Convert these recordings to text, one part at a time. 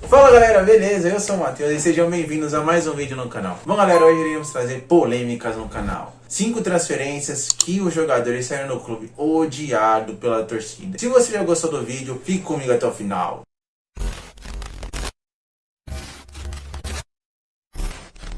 Fala galera, beleza? Eu sou o Matheus e sejam bem-vindos a mais um vídeo no canal. Bom galera, hoje iremos trazer polêmicas no canal. 5 transferências que os jogadores saíram do clube odiado pela torcida. Se você já gostou do vídeo, fique comigo até o final.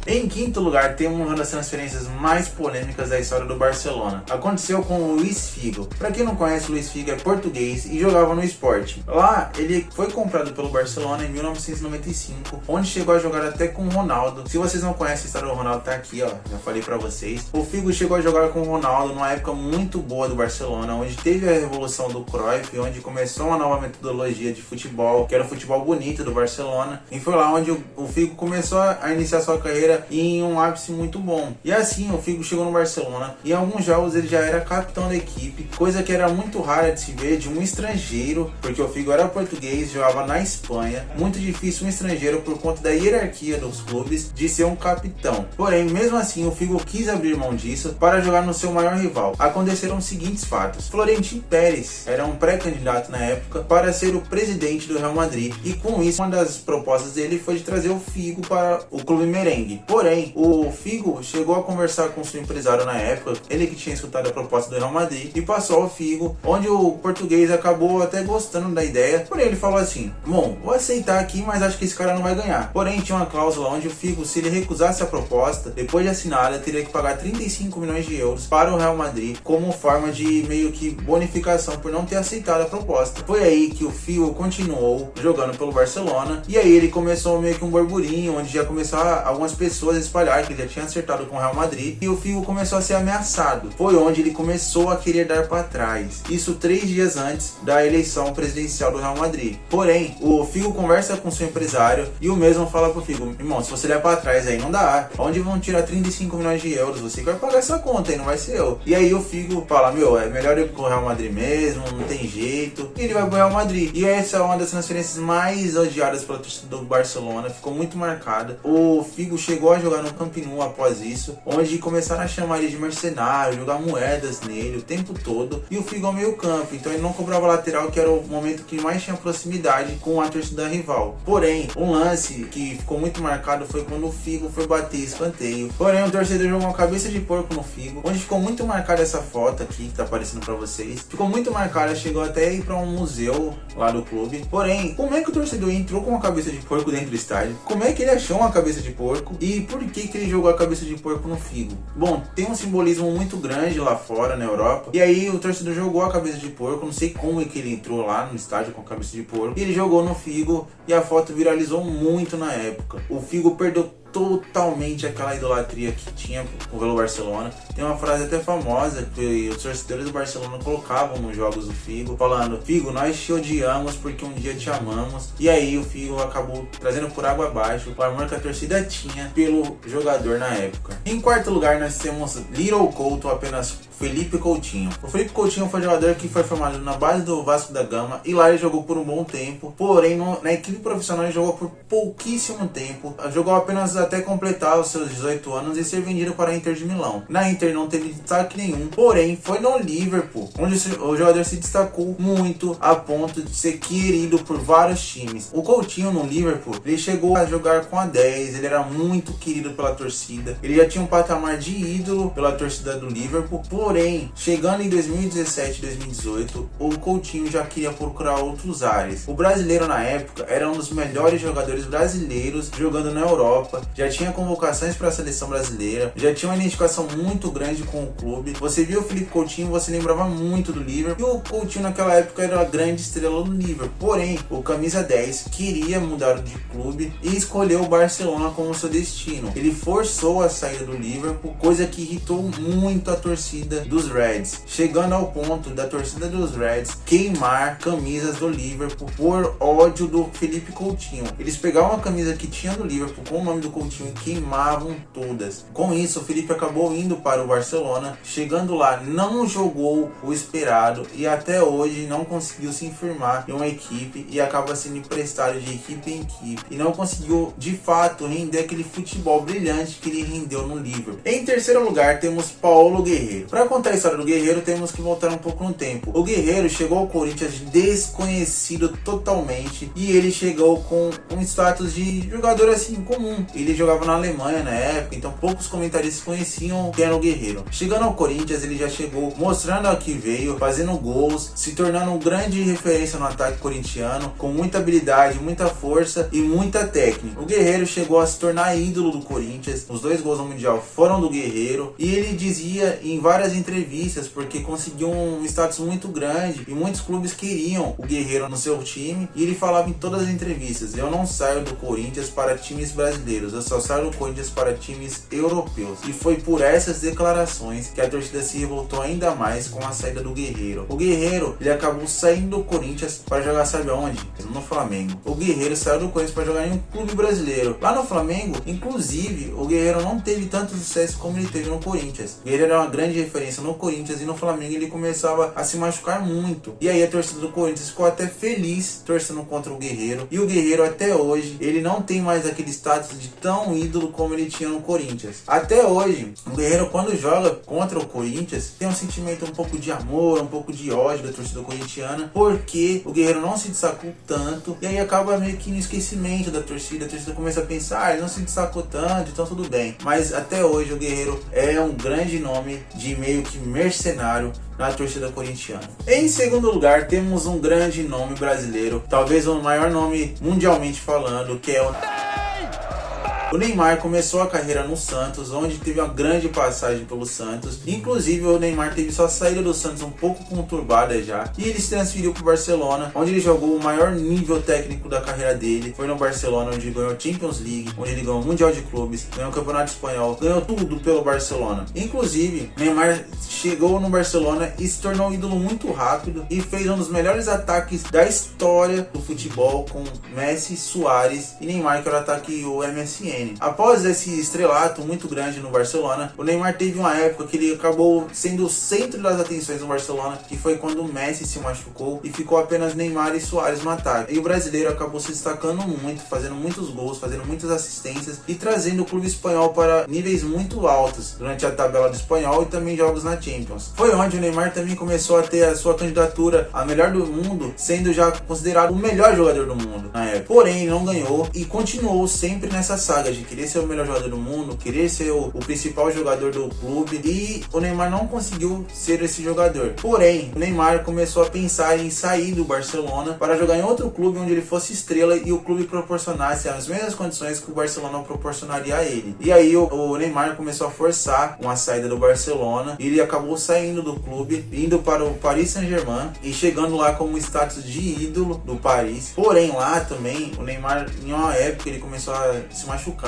Em quinto lugar, temos uma das transferências mais polêmicas da história do Barcelona. Aconteceu com o Luís Figo. Para quem não conhece, o Luís Figo é português e jogava no Sport. Lá, ele foi comprado pelo Barcelona em 1995, onde chegou a jogar até com o Ronaldo. Se vocês não conhecem a história do Ronaldo, tá aqui, ó, já falei para vocês. O Figo chegou a jogar com o Ronaldo numa época muito boa do Barcelona, onde teve a revolução do Cruyff, onde começou uma nova metodologia de futebol, que era o futebol bonito do Barcelona. E foi lá onde o Figo começou a iniciar sua carreira em um ápice muito bom. E assim, o Figo chegou no Barcelona e em alguns jogos ele já era capitão da equipe, coisa que era muito rara de se ver de um estrangeiro, porque o Figo era português, jogava na Espanha. Muito difícil um estrangeiro, por conta da hierarquia dos clubes, de ser um capitão. Porém, mesmo assim, o Figo quis abrir mão disso para jogar no seu maior rival. Aconteceram os seguintes fatos: Florentino Pérez era um pré-candidato na época para ser o presidente do Real Madrid, e com isso uma das propostas dele foi de trazer o Figo para o clube merengue. Porém, o Figo chegou a conversar com seu empresário na época, ele que tinha escutado a proposta do Real Madrid, e passou ao Figo, onde o português acabou até gostando da ideia. Porém, ele falou assim: bom, vou aceitar aqui, mas acho que esse cara não vai ganhar. Porém, tinha uma cláusula onde o Figo, se ele recusasse a proposta, depois de assinada, teria que pagar 35 milhões de euros para o Real Madrid, como forma de meio que bonificação por não ter aceitado a proposta. Foi aí que o Figo continuou jogando pelo Barcelona, e aí ele começou meio que um burburinho, onde já começaram algumas pessoas a espalhar que ele já tinha acertado com o Real Madrid, e o Figo começou a ser ameaçado. Foi onde ele começou a querer dar para trás. Isso 3 dias antes da eleição presidencial do Real Madrid. Porém, o Figo conversa com seu empresário e o mesmo fala pro Figo: irmão, se você der para trás aí não dá. Onde vão tirar 35 milhões de euros? Você que vai pagar essa conta aí, não vai ser eu. E aí o Figo fala: meu, é melhor ir pro Real Madrid mesmo, não tem jeito. E ele vai pro Real Madrid. E essa é uma das transferências mais odiadas pela torcida do Barcelona, ficou muito marcada. O Figo chegou a jogar no Camp Nou após isso, onde começaram a chamar ele de mercenário, jogar moedas nele o tempo todo, e o Figo ao meio campo, então ele não cobrava lateral, que era o momento que mais tinha proximidade com a torcida rival. Porém, um lance que ficou muito marcado foi quando o Figo foi bater escanteio. Porém, o torcedor jogou uma cabeça de porco no Figo, onde ficou muito marcada essa foto aqui, que tá aparecendo pra vocês. Ficou muito marcada, chegou até a ir pra um museu lá do clube. Porém, como é que o torcedor entrou com uma cabeça de porco dentro do estádio? Como é que ele achou uma cabeça de porco? E por que ele jogou a cabeça de porco no Figo? Bom, tem um simbolismo muito grande lá fora, na Europa. E aí o torcedor jogou a cabeça de porco, não sei como é que ele entrou lá no estádio com a cabeça de porco. E ele jogou no Figo e a foto viralizou muito na época. O Figo perdeu totalmente aquela idolatria que tinha pelo Barcelona. Tem uma frase até famosa que os torcedores do Barcelona colocavam nos jogos do Figo, falando: Figo, nós te odiamos porque um dia te amamos. E aí o Figo acabou trazendo por água abaixo o amor que a torcida tinha pelo jogador na época. Em quarto lugar, nós temos Little Couto, apenas Felipe Coutinho. O Felipe Coutinho foi um jogador que foi formado na base do Vasco da Gama, e lá ele jogou por um bom tempo. Porém, na equipe profissional ele jogou por pouquíssimo tempo. Jogou apenas até completar os seus 18 anos e ser vendido para a Inter de Milão. Na Inter não teve destaque nenhum, porém foi no Liverpool onde o jogador se destacou muito a ponto de ser querido por vários times. O Coutinho no Liverpool, ele chegou a jogar com a 10, ele era muito querido pela torcida, ele já tinha um patamar de ídolo pela torcida do Liverpool. Porém, chegando em 2017 e 2018, o Coutinho já queria procurar outros ares. O brasileiro na época era um dos melhores jogadores brasileiros jogando na Europa, já tinha convocações para a seleção brasileira, já tinha uma identificação muito grande com o clube. Você viu o Felipe Coutinho, você lembrava muito do Liverpool, e o Coutinho naquela época era a grande estrela do Liverpool. Porém, o camisa 10 queria mudar de clube e escolheu o Barcelona como seu destino. Ele forçou a saída do Liverpool, coisa que irritou muito a torcida dos Reds, chegando ao ponto da torcida dos Reds queimar camisas do Liverpool por ódio do Felipe Coutinho. Eles pegavam a camisa que tinha do Liverpool com o nome do Coutinho e queimavam todas. Com isso, o Felipe acabou indo para o Barcelona. Chegando lá, não jogou o esperado e até hoje não conseguiu se firmar em uma equipe, e acaba sendo emprestado de equipe em equipe e não conseguiu de fato render aquele futebol brilhante que ele rendeu no Liverpool. Em terceiro lugar, temos Paulo Guerreiro. Para Para contar a história do Guerreiro, temos que voltar um pouco no tempo. O Guerreiro chegou ao Corinthians desconhecido totalmente e ele chegou com um status de jogador assim comum. Ele jogava na Alemanha na época, então poucos comentaristas conheciam quem era o Guerreiro. Chegando ao Corinthians, ele já chegou mostrando a que veio, fazendo gols, se tornando uma grande referência no ataque corintiano, com muita habilidade, muita força e muita técnica. O Guerreiro chegou a se tornar ídolo do Corinthians. Os 2 gols no Mundial foram do Guerreiro e ele dizia em várias entrevistas, porque conseguiu um status muito grande e muitos clubes queriam o Guerreiro no seu time, e ele falava em todas as entrevistas: eu não saio do Corinthians para times brasileiros, eu só saio do Corinthians para times europeus. E foi por essas declarações que a torcida se revoltou ainda mais com a saída do Guerreiro. O Guerreiro, ele acabou saindo do Corinthians para jogar, sabe aonde? No Flamengo. O Guerreiro saiu do Corinthians para jogar em um clube brasileiro. Lá no Flamengo, inclusive, o Guerreiro não teve tanto sucesso como ele teve no Corinthians. O Guerreiro era uma grande referência no Corinthians e no Flamengo ele começava a se machucar muito. E aí a torcida do Corinthians ficou até feliz torcendo contra o Guerreiro. E o Guerreiro até hoje, ele não tem mais aquele status de tão ídolo como ele tinha no Corinthians. Até hoje, o Guerreiro, quando joga contra o Corinthians, tem um sentimento um pouco de amor, um pouco de ódio da torcida corintiana, porque o Guerreiro não se destacou tanto, e aí acaba meio que no esquecimento da torcida. A torcida começa a pensar: ele não se destacou tanto, então tudo bem. Mas até hoje o Guerreiro é um grande nome de meio que mercenário na torcida corintiana. Em segundo lugar, temos um grande nome brasileiro, talvez o maior nome mundialmente falando, que é o Neymar. Começou a carreira no Santos, onde teve uma grande passagem pelo Santos. Inclusive, o Neymar teve sua saída do Santos um pouco conturbada já, e ele se transferiu para o Barcelona, onde ele jogou o maior nível técnico da carreira dele. Foi no Barcelona onde ele ganhou a Champions League, onde ele ganhou o Mundial de Clubes, ganhou o Campeonato Espanhol, ganhou tudo pelo Barcelona. Inclusive, Neymar chegou no Barcelona e se tornou um ídolo muito rápido e fez um dos melhores ataques da história do futebol, com Messi, Suárez e Neymar, que era o ataque o MSN. Após esse estrelato muito grande no Barcelona, o Neymar teve uma época que ele acabou sendo o centro das atenções no Barcelona, que foi quando o Messi se machucou e ficou apenas Neymar e Suárez no ataque. E o brasileiro acabou se destacando muito, fazendo muitos gols, fazendo muitas assistências e trazendo o clube espanhol para níveis muito altos durante a tabela do espanhol e também jogos na Champions. Foi onde o Neymar também começou a ter a sua candidatura a melhor do mundo, sendo já considerado o melhor jogador do mundo na época. Porém, ele não ganhou e continuou sempre nessa saga de querer ser o melhor jogador do mundo, querer ser o principal jogador do clube, e o Neymar não conseguiu ser esse jogador. Porém, o Neymar começou a pensar em sair do Barcelona para jogar em outro clube onde ele fosse estrela e o clube proporcionasse as mesmas condições que o Barcelona proporcionaria a ele. E aí o Neymar começou a forçar uma saída do Barcelona e ele acabou saindo do clube, indo para o Paris Saint-Germain e chegando lá como status de ídolo do Paris. Porém, lá também o Neymar, em uma época, ele começou a se machucar,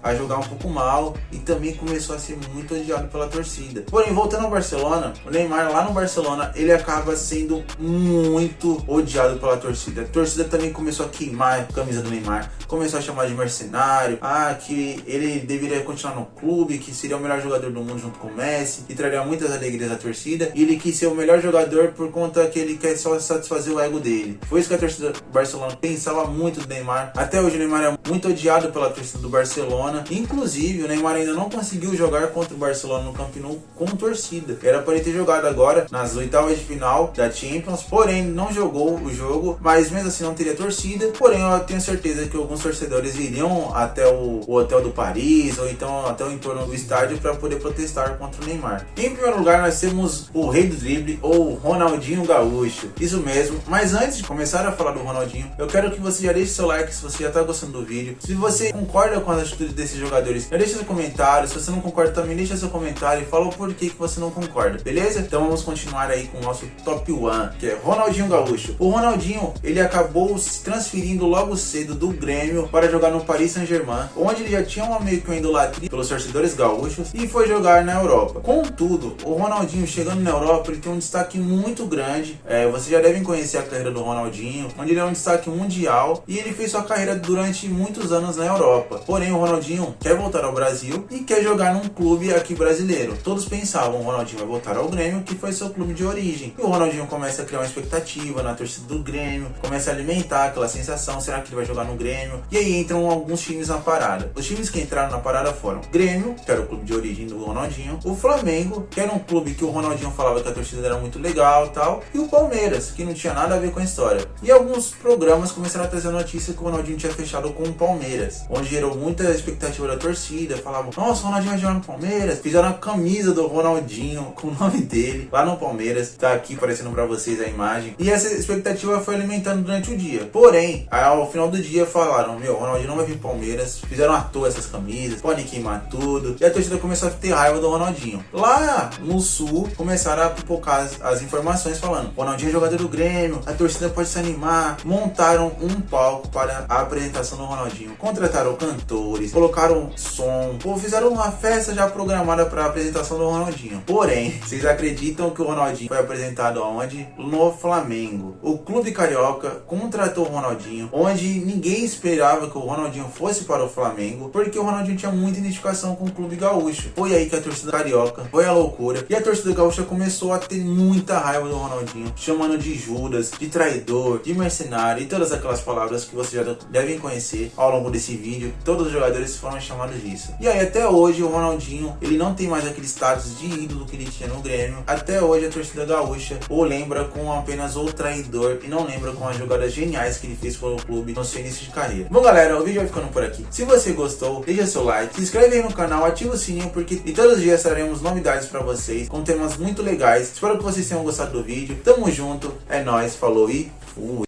a jogar um pouco mal e também começou a ser muito odiado pela torcida. Porém, voltando ao Barcelona, o Neymar lá no Barcelona, ele acaba sendo muito odiado pela torcida. A torcida também começou a queimar a camisa do Neymar, começou a chamar de mercenário, que ele deveria continuar no clube, que seria o melhor jogador do mundo junto com o Messi, e traria muitas alegrias à torcida, e ele quis ser o melhor jogador por conta que ele quer só satisfazer o ego dele. Foi isso que a torcida do Barcelona pensava muito do Neymar. Até hoje o Neymar é muito odiado pela torcida do Barcelona. Inclusive, o Neymar ainda não conseguiu jogar contra o Barcelona no Camp Nou com torcida. Era para ele ter jogado agora nas oitavas de final da Champions, porém não jogou o jogo, mas mesmo assim não teria torcida. Porém, eu tenho certeza que alguns torcedores iriam até o hotel do Paris, ou então até o entorno do estádio, para poder protestar contra o Neymar. Em primeiro lugar, nós temos o rei do drible, ou Ronaldinho Gaúcho. Isso mesmo. Mas antes de começar a falar do Ronaldinho, eu quero que você já deixe seu like se você já está gostando do vídeo. Se você concorda com as atitudes desses jogadores, já deixa seu comentário. Se você não concorda também, deixa seu comentário e fala o porquê que você não concorda, beleza? Então vamos continuar aí com o nosso top 1, que é Ronaldinho Gaúcho. O Ronaldinho, ele acabou se transferindo logo cedo do Grêmio para jogar no Paris Saint-Germain, onde ele já tinha meio que uma idolatria pelos torcedores gaúchos, e foi jogar na Europa. Contudo, o Ronaldinho chegando na Europa, ele tem um destaque muito grande. Vocês já devem conhecer a carreira do Ronaldinho, onde ele é um destaque mundial, e ele fez sua carreira durante muitos anos na Europa. Porém, o Ronaldinho quer voltar ao Brasil e quer jogar num clube aqui brasileiro. Todos pensavam, o Ronaldinho vai voltar ao Grêmio, que foi seu clube de origem. E o Ronaldinho começa a criar uma expectativa na torcida do Grêmio, começa a alimentar aquela sensação, será que ele vai jogar no Grêmio? E aí entram alguns times na parada. Os times que entraram na parada foram Grêmio, que era o clube de origem do Ronaldinho, o Flamengo, que era um clube que o Ronaldinho falava que a torcida era muito legal e tal, e o Palmeiras, que não tinha nada a ver com a história. E alguns programas começaram a trazer a notícia que o Ronaldinho tinha fechado com o Palmeiras, onde gerou muita expectativa da torcida, falavam, nossa, o Ronaldinho vai jogar no Palmeiras, fizeram a camisa do Ronaldinho com o nome dele lá no Palmeiras, tá aqui aparecendo pra vocês a imagem, e essa expectativa foi alimentando durante o dia. Porém, ao final do dia falaram, meu, o Ronaldinho não vai vir pro Palmeiras, fizeram à toa essas camisas, podem queimar tudo, e a torcida começou a ter raiva do Ronaldinho. Lá no Sul, começaram a pipocar as informações falando, o Ronaldinho é jogador do Grêmio, a torcida pode se animar. Montaram um palco para a apresentação do Ronaldinho, contrataram cantores, colocaram som, ou fizeram uma festa já programada para a apresentação do Ronaldinho. Porém, vocês acreditam que o Ronaldinho foi apresentado aonde? No Flamengo. O clube carioca contratou o Ronaldinho, onde ninguém esperava que o Ronaldinho fosse para o Flamengo, porque o Ronaldinho tinha muita identificação com o clube gaúcho. Foi aí que a torcida carioca foi a loucura, e a torcida gaúcha começou a ter muita raiva do Ronaldinho, chamando de Judas, de traidor, de mercenário e todas aquelas palavras que vocês já devem conhecer ao longo desse vídeo. Todos os jogadores foram chamados disso. E aí até hoje o Ronaldinho, ele não tem mais aquele status de ídolo que ele tinha no Grêmio. Até hoje a torcida gaúcha o lembra com apenas o traidor e não lembra com as jogadas geniais que ele fez pelo clube no seu início de carreira. Bom galera, o vídeo vai ficando por aqui. Se você gostou, deixa seu like, se inscreve aí no canal, ativa o sininho porque todos os dias traremos novidades pra vocês com temas muito legais. Espero que vocês tenham gostado do vídeo. Tamo junto, é nóis, falou e fui!